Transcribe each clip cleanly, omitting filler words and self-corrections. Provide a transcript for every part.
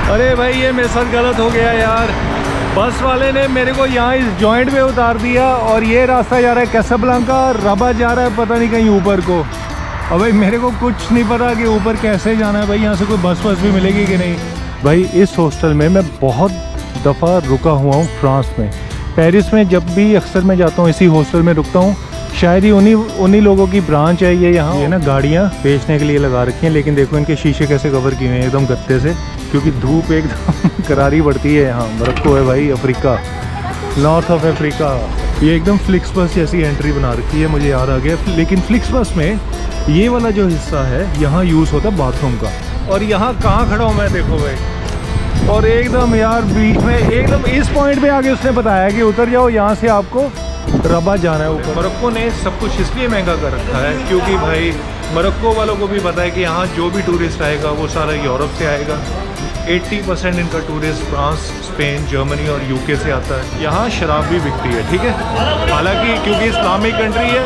अरे भाई ये मेरे साथ गलत हो गया यार। बस वाले ने मेरे को यहाँ इस जॉइंट पे उतार दिया और ये रास्ता जा रहा है कैसाब्लांका, रबात जा रहा है पता नहीं कहीं ऊपर को। अब भाई मेरे को कुछ नहीं पता कि ऊपर कैसे जाना है भाई, यहाँ से कोई बस भी मिलेगी कि नहीं। भाई इस हॉस्टल में मैं बहुत दफ़ा रुका हुआ हूँ फ्रांस में, पेरिस में जब भी अक्सर मैं जाता हूँ इसी हॉस्टल में रुकता हूँ। शायद ही उन्हीं लोगों की ब्रांच है ये यहाँ। ये ना गाड़ियाँ बेचने के लिए लगा रखी हैं, लेकिन देखो इनके शीशे कैसे कवर किए हैं एकदम गत्ते से, क्योंकि धूप एकदम करारी पड़ती है यहाँ। मोरक्को है भाई, अफ्रीका, नॉर्थ ऑफ अफ्रीका। ये एकदम फ्लिक्स बस जैसी एंट्री बना रखी है, मुझे याद आ गया। लेकिन फ्लिक्स बस में ये वाला जो हिस्सा है यहाँ यूज़ होता है बाथरूम का। और यहाँ कहाँ खड़ा हूँ मैं, देखो भाई, और एकदम यार बीच में एकदम इस पॉइंट पे आके उसने बताया कि उतर जाओ, यहाँ से आपको रबात जाना है ऊपर। मोरक्को ने सब कुछ इसलिए महंगा कर रखा है क्योंकि भाई मोरक्को वालों को भी पता है कि यहाँ जो भी टूरिस्ट आएगा वो सारा यूरोप से आएगा। 80% इनका टूरिस्ट फ्रांस, स्पेन, जर्मनी और यूके से आता है। यहाँ शराब भी बिकती है, ठीक है। हालांकि क्योंकि इस्लामिक कंट्री है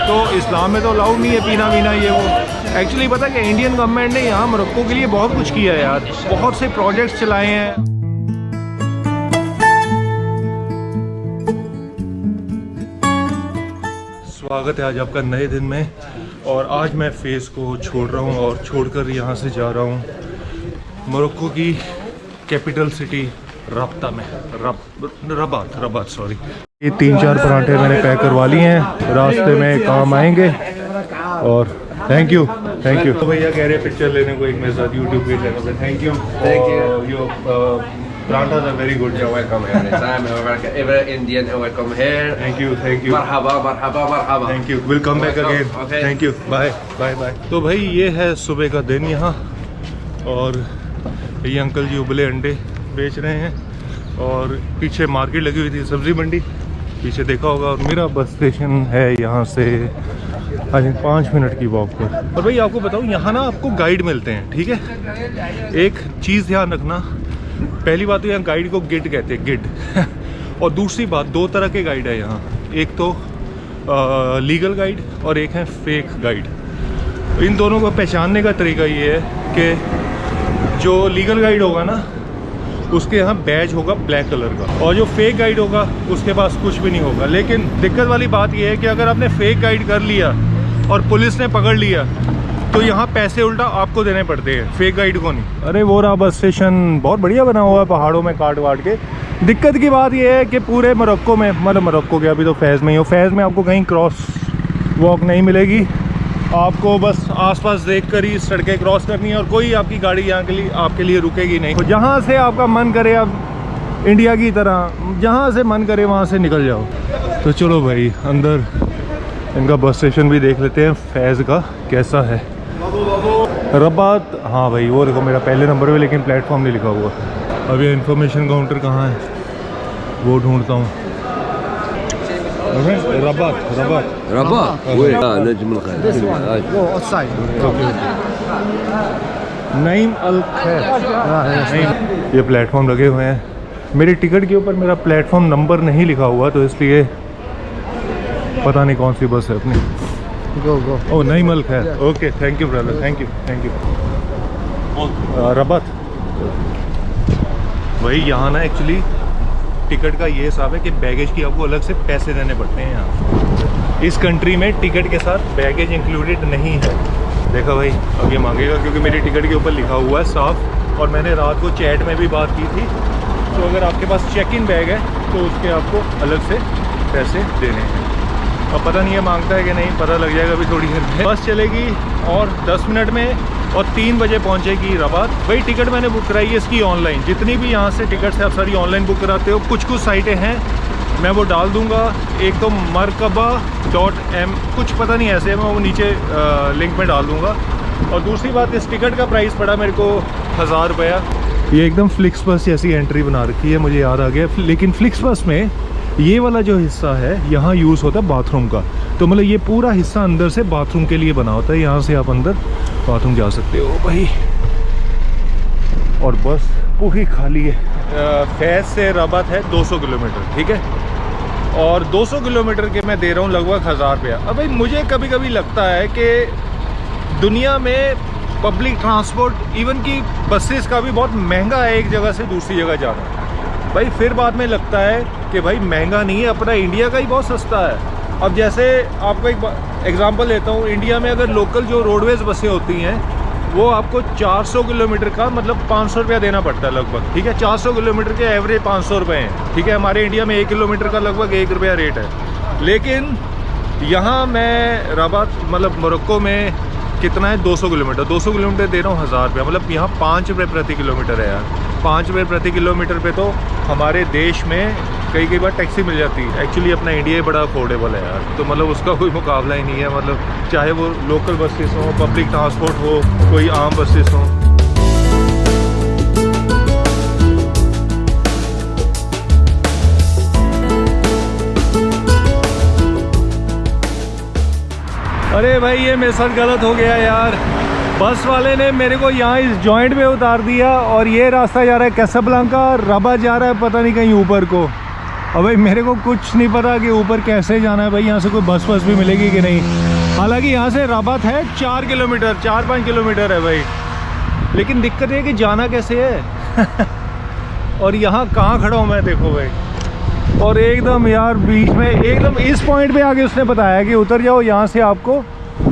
तो इस्लाम में तो अलाउड नहीं है पीना वीना ये वो। एक्चुअली पता है कि इंडियन गवर्नमेंट ने यहाँ मोरक्को के लिए बहुत कुछ किया है यार, बहुत से प्रोजेक्ट्स चलाए हैं। स्वागत है आज आपका नए दिन में, और आज मैं फेस को छोड़ रहा हूँ और छोड़कर यहाँ से जा रहा हूँ मोरक्को की कैपिटल सिटी रब्ता में, रबात सॉरी। ये 3-4 पराठे मैंने पैक करवा लिए हैं, रास्ते में काम आएंगे। और थैंक यू तो भैया कह रहे पिक्चर लेने को एक मेरे साथ यूट्यूब पे चैनल पे। Thank you. Prantas are very good. You're welcome anytime. Every Indian welcome here. Thank you. Marhaba. Thank you. We'll come back again. Okay. Thank you. Bye. तो भाई ये है सुबह का दिन यहाँ, और ये अंकल जी उबले अंडे बेच रहे हैं, और पीछे मार्केट लगी हुई थी, सब्जी मंडी पीछे देखा होगा। और मेरा बस स्टेशन है यहाँ से आई थिंक 5 मिनट की वॉक पर। और भाई आपको बताऊँ यहाँ ना आपको गाइड मिलते हैं, ठीक है। एक चीज़ ध्यान रखना, पहली बात तो यहाँ गाइड को गिड कहते हैं, गिड। और दूसरी बात, 2 तरह के गाइड है यहाँ, एक तो लीगल गाइड और एक है फेक गाइड। इन दोनों को पहचानने का तरीका ये है कि जो लीगल गाइड होगा ना उसके यहाँ बैज होगा ब्लैक कलर का, और जो फेक गाइड होगा उसके पास कुछ भी नहीं होगा। लेकिन दिक्कत वाली बात ये है कि अगर आपने फेक गाइड कर लिया और पुलिस ने पकड़ लिया तो यहाँ पैसे उल्टा आपको देने पड़ते हैं, फेक गाइड को नहीं। अरे वो रहा बस स्टेशन, बहुत बढ़िया बना हुआ है पहाड़ों में काट वाट के। दिक्कत की बात ये है कि पूरे मोरक्को में, मतलब मोरक्को के अभी तो फैज़ में ही हो, फैज़ में आपको कहीं क्रॉस वॉक नहीं मिलेगी। आपको बस आसपास देख कर ही सड़कें क्रॉस करनी है, और कोई आपकी गाड़ी यहाँ के लिए आपके लिए रुकेगी नहीं। तो जहाँ से आपका मन करे, आप इंडिया की तरह जहाँ से मन करे वहाँ से निकल जाओ। तो चलो भाई अंदर इनका बस स्टेशन भी देख लेते हैं फैज़ का कैसा है। रबात, हाँ भाई वो देखो मेरा पहले नंबर पे, लेकिन प्लेटफॉर्म नहीं लिखा हुआ। अब ये इन्फॉर्मेशन काउंटर कहाँ है वो ढूंढता हूँ। रबात नईम अल खैर। ये प्लेटफॉर्म लगे हुए हैं, मेरी टिकट के ऊपर मेरा प्लेटफॉर्म नंबर नहीं लिखा हुआ, तो इसलिए पता नहीं कौन सी बस है अपनी। गो ओ नईम अल खैर। Okay thank you brother, thank you. Rabat भाई यहाँ ना एक्चुअली टिकट का ये हिसाब है कि बैगेज की आपको अलग से पैसे देने पड़ते हैं यहाँ। इस कंट्री में टिकट के साथ बैगेज इंक्लूडेड नहीं है। देखा भाई अब ये मांगेगा, क्योंकि मेरी टिकट के ऊपर लिखा हुआ है साफ, और मैंने रात को चैट में भी बात की थी। तो अगर आपके पास चेक इन बैग है तो उसके आपको अलग से पैसे देने हैं। अब पता नहीं है मांगता है कि नहीं, पता लग जाएगा अभी थोड़ी देर में। बस चलेगी और 10 मिनट में, और 3 बजे पहुंचेगी रबात। भाई टिकट मैंने बुक कराई है इसकी ऑनलाइन, जितनी भी यहाँ से टिकट्स है आप सारी ऑनलाइन बुक कराते हो। कुछ साइटें हैं, मैं वो डाल दूँगा। एक तो markaba.m कुछ पता नहीं ऐसे है, मैं वो नीचे लिंक में डाल दूँगा। और दूसरी बात, इस टिकट का प्राइस पड़ा मेरे को 1000 रुपया। ये एकदम फ्लिक्स बस जैसी एंट्री बना रखी है, मुझे याद आ गया। लेकिन फ्लिक्स बस में ये वाला जो हिस्सा है यहाँ यूज़ होता है बाथरूम का, तो मतलब ये पूरा हिस्सा अंदर से बाथरूम के लिए बना होता है। यहाँ से आप अंदर बाथरूम जा सकते हो भाई। और बस पूरी खाली है। फैज़ से रबात है 200 किलोमीटर, ठीक है। और 200 किलोमीटर के मैं दे रहा हूँ लगभग 1000 रुपया। अब भाई मुझे कभी कभी लगता है कि दुनिया में पब्लिक ट्रांसपोर्ट इवन की बसेस का भी बहुत महंगा है एक जगह से दूसरी जगह जाना। भाई फिर बाद में लगता है कि भाई महंगा नहीं है, अपना इंडिया का ही बहुत सस्ता है। अब जैसे आपको एक एग्जांपल लेता हूँ, इंडिया में अगर लोकल जो रोडवेज़ बसें होती हैं वो आपको 400 किलोमीटर का मतलब 500 रुपया देना पड़ता है लगभग, ठीक है। 400 किलोमीटर के एवरेज 500 रुपये हैं, ठीक है। हमारे इंडिया में 1 किलोमीटर का लगभग 1 रुपया रेट है। लेकिन यहाँ मैं रबात मतलब मोरक्को में कितना है 200 किलोमीटर, 200 किलोमीटर दे रहा हूँ 1000 रुपया, मतलब यहाँ 5 रुपये प्रति किलोमीटर है यार। 5 रुपये प्रति किलोमीटर पे तो हमारे देश में कई बार टैक्सी मिल जाती है। एक्चुअली अपना इंडिया ही बड़ा अफोर्डेबल है यार, तो मतलब उसका कोई मुकाबला ही नहीं है। मतलब चाहे वो लोकल बसेस हो, पब्लिक ट्रांसपोर्ट हो, कोई आम बसेस हो। अरे भाई ये मेरे साथ गलत हो गया यार, बस वाले ने मेरे को यहाँ इस जॉइंट में उतार दिया और ये रास्ता जा रहा है कैसाब्लांका, रबात जा रहा है पता नहीं कहीं ऊपर को। अब भाई मेरे को कुछ नहीं पता कि ऊपर कैसे जाना है भाई, यहाँ से कोई बस भी मिलेगी कि नहीं। हालांकि यहाँ से रबात है 4 किलोमीटर, 4-5 किलोमीटर है भाई, लेकिन दिक्कत है कि जाना कैसे है और यहाँ कहाँ खड़ा हूँ मैं देखो भाई, और एकदम यार बीच में एकदम इस पॉइंट पे आके उसने बताया कि उतर जाओ यहाँ से आपको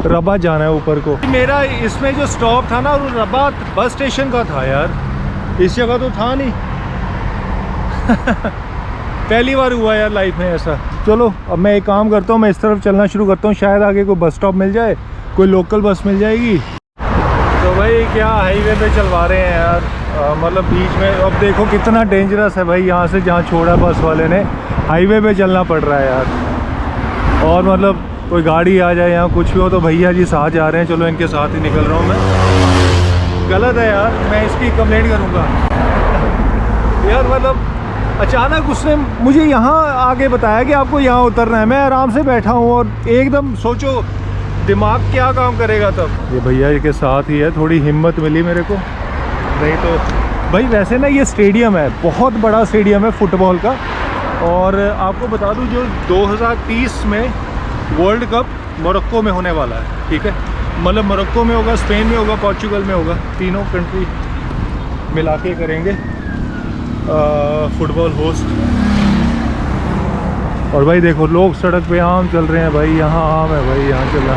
रबात जाना है ऊपर को। मेरा इसमें जो स्टॉप था ना वो रबात बस स्टेशन का था यार, इस जगह तो था नहीं पहली बार हुआ यार लाइफ में ऐसा। चलो अब मैं एक काम करता हूँ, मैं इस तरफ चलना शुरू करता हूँ, शायद आगे कोई बस स्टॉप मिल जाए, कोई लोकल बस मिल जाएगी। तो भाई क्या हाईवे पे चलवा रहे हैं यार, मतलब बीच में। अब देखो कितना डेंजरस है भाई, यहाँ से जहाँ छोड़ा बस वाले ने हाईवे पे चलना पड़ रहा है यार। और मतलब कोई गाड़ी आ जाए यहाँ कुछ भी हो तो भैया जी साथ जा रहे हैं, चलो इनके साथ ही निकल रहा हूँ मैं। गलत है यार, मैं इसकी कंप्लेंट करूँगा यार। मतलब अचानक उसने मुझे यहाँ आके बताया कि आपको यहाँ उतरना है, मैं आराम से बैठा हूँ और एकदम सोचो दिमाग क्या काम करेगा तब। ये भैया के साथ ही है, थोड़ी हिम्मत मिली मेरे को, नहीं तो भाई। वैसे ना ये स्टेडियम है, बहुत बड़ा स्टेडियम है फुटबॉल का, और आपको बता दूं जो 2030 में वर्ल्ड कप मोरक्को में होने वाला है, ठीक है। मतलब मोरक्को में होगा, स्पेन में होगा, पोर्चुगल में होगा, तीनों कंट्री मिला के करेंगे फुटबॉल होस्ट। और भाई देखो लोग सड़क पे आम चल रहे हैं भाई, यहाँ आम है भाई, यहाँ चल रहा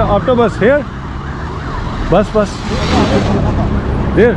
आफ्टर बस हेयर बस देर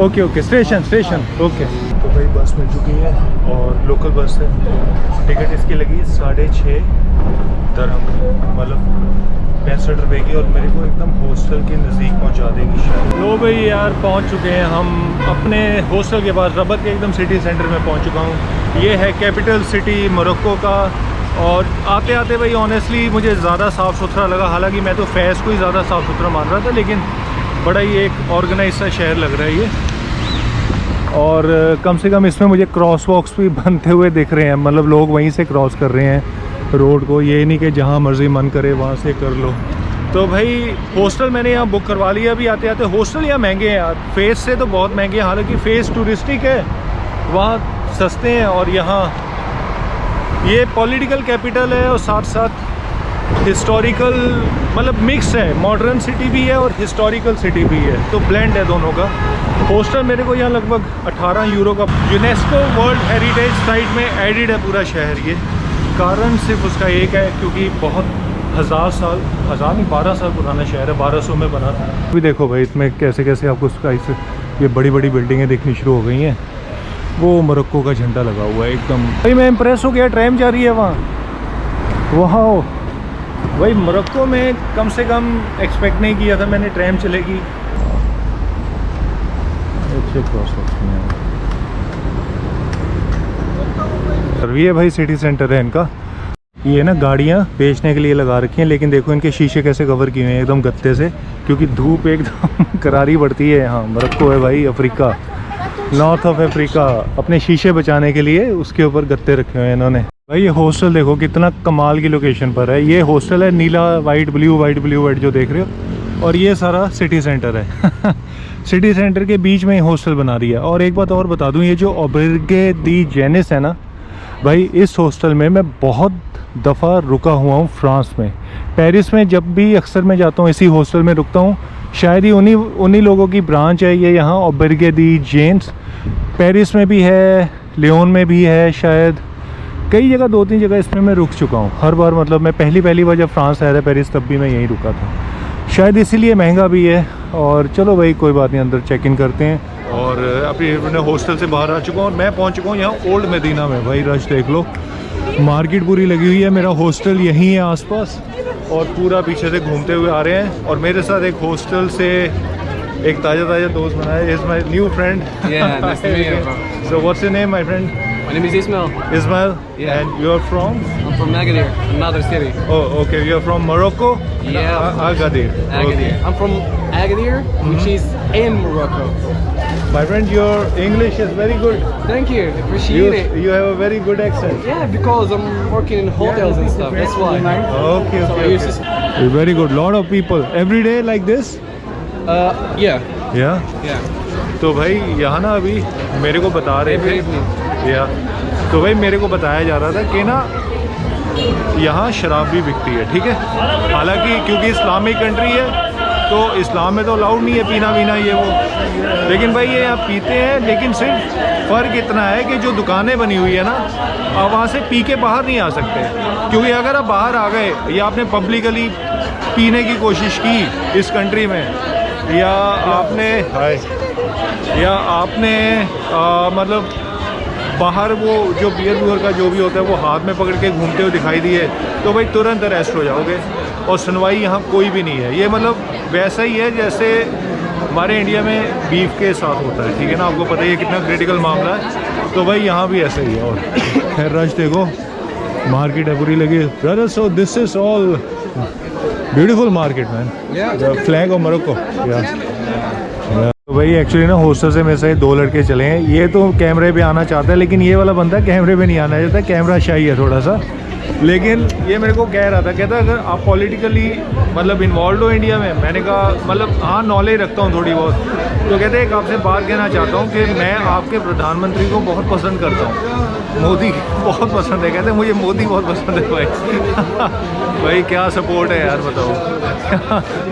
ओके स्टेशन ओके। तो भाई बस मिल चुकी है और लोकल बस है। टिकट इसकी लगी 6.5 दरहम, मतलब 65 रुपये की, और मेरे को एकदम हॉस्टल के नज़दीक पहुंचा देगी शायद। लो भाई यार पहुंच चुके हैं हम अपने हॉस्टल के पास, रबात के एकदम सिटी सेंटर में पहुंच चुका हूं। ये है कैपिटल सिटी मोरक्को का। और आते आते भाई ऑनेस्टली मुझे ज़्यादा साफ़ सुथरा लगा, हालांकि मैं तो फैज़ को ही ज़्यादा साफ़ सुथरा मान रहा था, लेकिन बड़ा ही एक ऑर्गेनाइज सा शहर लग रहा है ये। और कम से कम इसमें मुझे क्रॉस वॉक्स भी बनते हुए दिख रहे हैं, मतलब लोग वहीं से क्रॉस कर रहे हैं रोड को, ये नहीं कि जहाँ मर्जी मन करे वहाँ से कर लो। तो भाई हॉस्टल मैंने यहाँ बुक करवा लिया। अभी आते आते हॉस्टल यहाँ महंगे हैं यार, फेस से तो बहुत महंगे हैं, हालांकि फेस टूरिस्टिक है, वहाँ सस्ते हैं। और यहाँ ये पॉलिटिकल कैपिटल है और साथ साथ हिस्टोरिकल, मतलब मिक्स है, मॉडर्न सिटी भी है और हिस्टोरिकल सिटी भी है, तो ब्लेंड है दोनों का। हॉस्टल मेरे को यहाँ लगभग 18 यूरो का, यूनेस्को वर्ल्ड हेरिटेज साइट में एडिड है पूरा शहर। ये कारण सिर्फ उसका एक है क्योंकि बहुत 1200 साल पुराना शहर है, 1200 में बना था। अभी देखो भाई इसमें कैसे कैसे आपको उसका ये बड़ी बड़ी बिल्डिंगें दिखनी शुरू हो गई हैं, वो मोरक्को का झंडा लगा हुआ है एकदम। भाई मैं इम्प्रेस हो गया, ट्रेन जा रही है वहाँ भाई मोरक्को में कम से कम एक्सपेक्ट नहीं किया था मैंने ट्रेन चलेगी। ये भाई सिटी सेंटर है इनका। ये ना गाड़ियाँ बेचने के लिए लगा रखी हैं, लेकिन देखो इनके शीशे कैसे कवर किए हैं एकदम गत्ते से, क्योंकि धूप एकदम करारी पड़ती है यहाँ। मोरक्को है भाई अफ्रीका, नॉर्थ ऑफ अफ्रीका, अपने शीशे बचाने के लिए उसके ऊपर गत्ते रखे हुए हैं इन्होंने। भाई ये हॉस्टल देखो कितना कमाल की लोकेशन पर है। ये हॉस्टल है नीला वाइट ब्लू जो देख रहे हो, और ये सारा सिटी सेंटर है सिटी सेंटर के बीच में ही हॉस्टल बना रही है। और एक बात और बता दूं, ये जो ओबेर्गे दी जेनिस है ना, भाई इस हॉस्टल में मैं बहुत दफ़ा रुका हुआ हूँ फ्रांस में। पेरिस में जब भी अक्सर मैं जाता हूँ इसी हॉस्टल में रुकता हूँ। शायद ही उन्हीं लोगों की ब्रांच है ये यहाँ, और ब्रिगेडी जेम्स पेरिस में भी है, लियोन में भी है, शायद कई जगह 2-3 जगह इसमें मैं रुक चुका हूँ हर बार। मतलब मैं पहली बार जब फ्रांस आया था पेरिस, तब भी मैं यहीं रुका था। शायद इसीलिए महंगा भी है। और चलो भाई कोई बात नहीं, अंदर चेक इन करते हैं। और अपने हॉस्टल से बाहर आ चुका हूँ और मैं पहुँच चुका हूँ यहाँ ओल्ड मदीना में। भाई रश देख लो, मार्केट पूरी लगी हुई है। मेरा हॉस्टल यहीं है आसपास और पूरा पीछे से घूमते हुए आ रहे हैं। और मेरे साथ एक हॉस्टल से एक ताज़ा दोस्त बना है। Is my new friend. Yeah, nice to meet you. So what's your name, my friend? My name is Ismail. Ismail. Yeah. And you're from? I'm from Agadir, another city. Oh, okay. You're from Morocco? Yeah. Agadir. Agadir. Okay. I'm from Agadir, which is in Morocco. My friend, your English is very good. Thank you. Appreciate it. You have a very good accent. Yeah, because I'm working in hotels and stuff. That's why. Okay, So I okay, used to okay. Very good. Lot of people every day like this. yeah. Yeah. Yeah. तो भाई यहाँ ना अभी मेरे को बता रहे Every थे evening. या तो भाई मेरे को बताया जा रहा था कि ना यहाँ शराब भी बिकती है, ठीक है। हालांकि क्योंकि इस्लामिक कंट्री है तो इस्लाम में तो अलाउड नहीं है पीना ये वो, लेकिन भाई ये यहाँ पीते हैं। लेकिन सिर्फ फ़र्क इतना है कि जो दुकानें बनी हुई है ना, आप वहाँ से पी के बाहर नहीं आ सकते। क्योंकि अगर आप बाहर आ गए या आपने पब्लिकली पीने की कोशिश की इस कंट्री में, या आपने मतलब बाहर वो जो बियर का जो भी होता है वो हाथ में पकड़ के घूमते हुए दिखाई दिए, तो भाई तुरंत अरेस्ट हो जाओगे। और सुनवाई यहाँ कोई भी नहीं है। ये मतलब वैसा ही है जैसे हमारे इंडिया में बीफ के साथ होता है, ठीक है ना। आपको पता ही है कितना क्रिटिकल मामला है। तो भाई यहाँ भी ऐसा ही है। और खैर रश देखो, मार्केट है पूरी लगी। Brother, so this is all beautiful market man, the flag of Morocco. तो भाई एक्चुअली ना हॉस्टल से मेरे से 2 लड़के चले हैं। ये तो कैमरे पे आना चाहता है, लेकिन ये वाला बंदा कैमरे पे नहीं आना चाहता। कैमरा शाही है थोड़ा सा। लेकिन ये मेरे को कह रहा था, कहता अगर आप पॉलिटिकली मतलब इन्वॉल्व हो इंडिया में। मैंने कहा मतलब हाँ, नॉलेज रखता हूँ थोड़ी बहुत। तो कहते एक आपसे बात कहना चाहता हूँ कि मैं आपके प्रधानमंत्री को बहुत पसंद करता हूँ, मोदी बहुत पसंद है। कहते मुझे मोदी बहुत पसंद है भाई। भाई क्या सपोर्ट है यार, बताओ।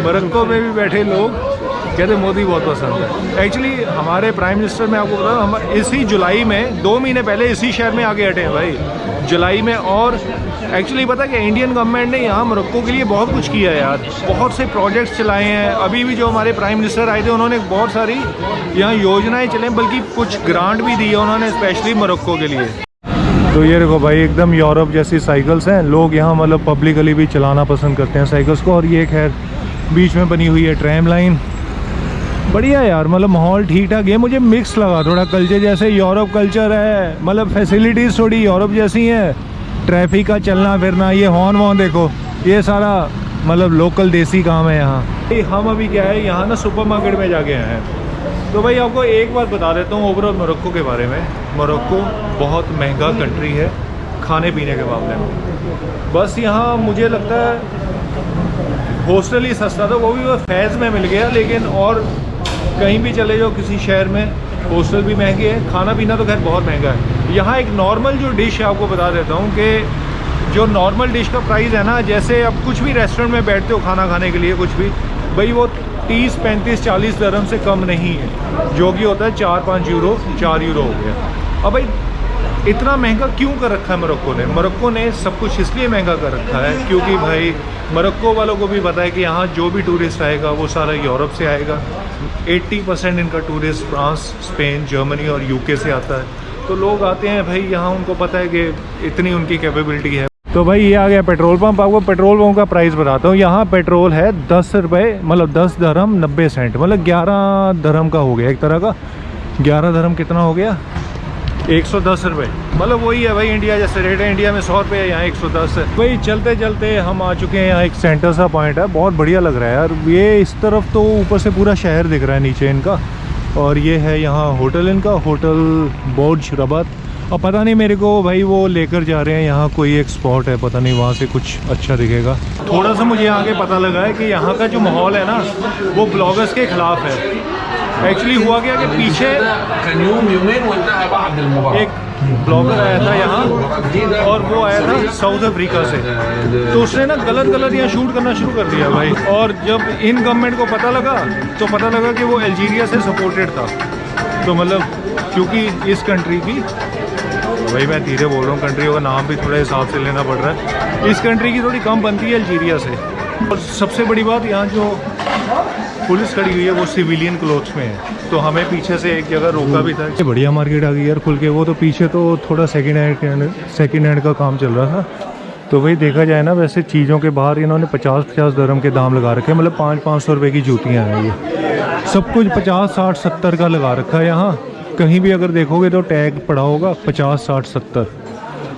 मोरक्को में भी बैठे लोग कहते मोदी बहुत पसंद है। एक्चुअली हमारे प्राइम मिनिस्टर, मैं आपको बताऊँ, हम इसी जुलाई में 2 महीने पहले इसी शहर में आके हटे हैं भाई, जुलाई में। और एक्चुअली पता कि इंडियन गवर्नमेंट ने यहाँ मोरक्को के लिए बहुत कुछ किया है यार, बहुत से प्रोजेक्ट्स चलाए हैं। अभी भी जो हमारे प्राइम मिनिस्टर आए थे उन्होंने बहुत सारी यहाँ योजनाएं चलाई, बल्कि कुछ ग्रांट भी दी है उन्होंने स्पेशली मोरक्को के लिए। तो ये देखो भाई, एकदम यूरोप जैसी साइकिल्स हैं। लोग यहाँ मतलब पब्लिकली भी चलाना पसंद करते हैं साइकिल्स को। और ये खैर बीच में बनी हुई है ट्रैम लाइन। बढ़िया यार, मतलब माहौल ठीक ठाक है। मुझे मिक्स लगा थोड़ा कल्चर, जैसे यूरोप कल्चर है, मतलब फैसिलिटीज़ थोड़ी यूरोप जैसी हैं। ट्रैफिक का चलना फिरना, ये हॉर्न वॉर्न देखो, ये सारा मतलब लोकल देसी काम है यहाँ। हम अभी क्या है यहाँ ना सुपरमार्केट में जाके आए हैं। तो भाई आपको एक बात बता देता हूँ ओवरऑल मोरक्को के बारे में। मोरक्को बहुत महंगा कंट्री है खाने पीने के मामले में। बस यहाँ मुझे लगता है हॉस्टल ही सस्ता था, वो भी वो फैज़ में मिल गया। लेकिन और कहीं भी चले जाओ किसी शहर में, हॉस्टल भी महंगे हैं, खाना पीना तो खैर बहुत महंगा है। यहाँ एक नॉर्मल जो डिश है, आपको बता देता हूँ कि जो नॉर्मल डिश का प्राइस है ना, जैसे आप कुछ भी रेस्टोरेंट में बैठते हो खाना खाने के लिए कुछ भी, भाई वो 30, 35, 40 दिरहम से कम नहीं है, जो कि होता है 4-5 यूरो, 4 यूरो हो गया। अब भाई इतना महंगा क्यों कर रखा है मोरक्को ने? मोरक्को ने सब कुछ इसलिए महंगा कर रखा है क्योंकि भाई मोरक्को वालों को भी पता है कि यहाँ जो भी टूरिस्ट आएगा वो सारा यूरोप से आएगा। 80% इनका टूरिस्ट फ्रांस, स्पेन, जर्मनी और यूके से आता है। तो लोग आते हैं भाई यहाँ, उनको पता है कि इतनी उनकी कैपेबिलिटी है। तो भाई ये आ गया पेट्रोल पंप। आपको पेट्रोल पंप का प्राइस बताता हूँ। यहाँ पेट्रोल है 10 रुपये, मतलब 10 दरहम 90 सेंट, मतलब 11 दरहम का हो गया एक तरह का। 11 दरहम कितना हो गया? 110 रुपये, मतलब वही है भाई इंडिया जैसे रेट है। इंडिया में 100 रुपये है, यहाँ 110 है। भाई चलते चलते हम आ चुके हैं यहाँ, एक सेंटर सा पॉइंट है, बहुत बढ़िया लग रहा है यार। ये इस तरफ तो ऊपर से पूरा शहर दिख रहा है नीचे इनका। और ये है यहाँ होटल इनका, होटल बुर्ज रबात। और पता नहीं मेरे को भाई वो लेकर जा रहे हैं यहाँ कोई एक स्पॉट है, पता नहीं वहाँ से कुछ अच्छा दिखेगा। थोड़ा सा मुझे आगे पता लगा है कि यहाँ का जो माहौल है ना वो ब्लॉगर्स के खिलाफ है। एक्चुअली हुआ क्या कि पीछे एक ब्लॉगर आया था यहाँ और वो आया था साउथ अफ्रीका से, तो उसने ना गलत यहाँ शूट करना शुरू कर दिया भाई। और जब इन गवर्नमेंट को पता लगा तो पता लगा कि वो अल्जीरिया से सपोर्टेड था। तो मतलब क्योंकि इस कंट्री की, भाई मैं धीरे बोल रहा हूँ, कंट्रियों का नाम भी थोड़ा हिसाब से लेना पड़ रहा है, इस कंट्री की थोड़ी कम बनती है अल्जीरिया से। और सबसे बड़ी बात, यहाँ जो पुलिस खड़ी हुई है वो सिविलियन क्लोथ्स में है, तो हमें पीछे से एक जगह रोका भी था। ये बढ़िया मार्केट आ गई यार खुल के। वो तो पीछे तो थोड़ा सेकंड हैंड का काम चल रहा था। तो भाई देखा जाए ना, वैसे चीज़ों के बाहर इन्होंने 50-50 दरम के दाम लगा रखे हैं, मतलब 500-500 रुपये की जूतियाँ हैं। ये सब कुछ 50-60-70 का लगा रखा है यहाँ। कहीं भी अगर देखोगे तो टैग पड़ा होगा 50-60-70।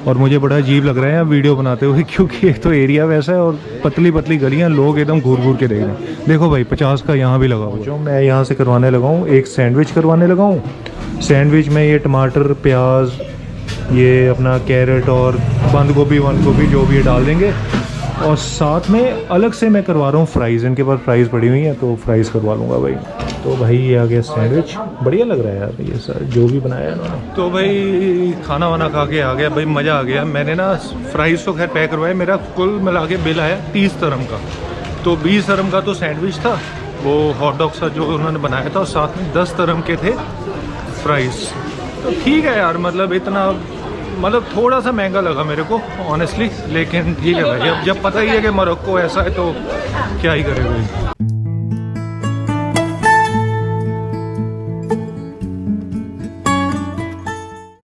और मुझे बड़ा अजीब लग रहा है यहाँ वीडियो बनाते हुए, क्योंकि एक तो एरिया वैसा है और पतली पतली गलियाँ, लोग एकदम घूर घूर के देख रहे हैं। देखो भाई 50 का यहाँ भी लगा हुआ। जो मैं यहाँ से करवाने लगा हूँ, एक सैंडविच करवाने लगा हूँ। सैंडविच में ये टमाटर, प्याज, ये अपना कैरेट और बंद गोभी जो भी ये डाल देंगे। और साथ में अलग से मैं करवा रहा हूँ फ्राइज़। इनके पास फ्राइज़ पड़ी हुई हैं तो फ्राइज़ करवा लूँगा भाई। तो भाई ये आ गया सैंडविच, बढ़िया लग रहा है यार ये सर जो भी बनाया है इन्होंने। तो भाई खाना वाना खा के आ गया भाई, मज़ा आ गया। मैंने ना फ्राइज़ तो खैर पैक करवाया, मेरा कुल मिला के बिल आया 30 दरम का। तो 20 दरम का तो सैंडविच था, वो हॉट डॉग सा जो उन्होंने बनाया था, और साथ में 10 दरम के थे फ्राइज़। तो ठीक है यार, मतलब इतना, मतलब थोड़ा सा महंगा लगा मेरे को ऑनेस्टली, लेकिन ठीक है भाई। अब जब पता ही है कि मोरक्को ऐसा है तो क्या ही करे भाई।